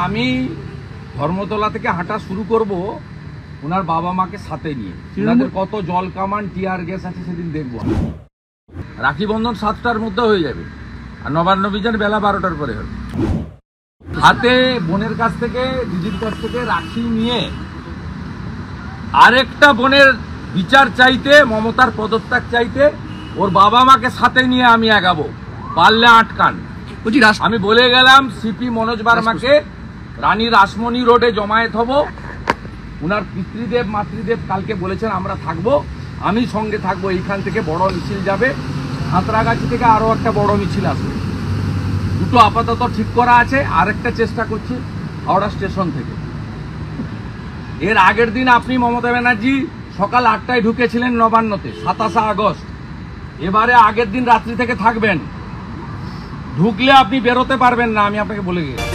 আমি ধর্মতলা থেকে হাঁটা শুরু করব ওনার বাবা মাকে সাথে নিয়ে। ওনাদের কত জল কামান টিয়ার গ্যাস আছে সেদিন দেখবো। রাখি বন্ধন 7টার মধ্যে হয়ে যাবে, আর নবান্ন অভিযান বেলা 12টার পরে হবে। হাতে বোনের কাছ থেকে, দিদির কাছ থেকে রাখি নিয়ে আরেকটা বোনের বিচার চাইতে, মমতার পদত্যাগ চাইতে ওর বাবা মাকে সাথে নিয়ে আমি আগাবো। পারলে আটকান। আমি বলে গেলাম সিপি মনোজ বার্মাকে রানী রাসমণি রোডে জমায়েত হব। উনার পিতৃদেব মাতৃদেব কালকে বলেছেন আমরা থাকবো, আমি সঙ্গে থাকবো। এইখান থেকে বড় মিছিল যাবে, সাঁতরাগাছি থেকে আরো একটা বড় মিছিল আসবে। দুটো আপাতত ঠিক করা আছে, আরেকটা চেষ্টা করছি হাওড়া স্টেশন থেকে। এর আগের দিন আপনি মমতা ব্যানার্জি সকাল 8টায় ঢুকেছিলেন নবান্নতে, 27 আগস্ট। এবারে আগের দিন রাত্রি থেকে থাকবেন, ঢুকলে আপনি বেরোতে পারবেন না, আমি আপনাকে বলে গেছি।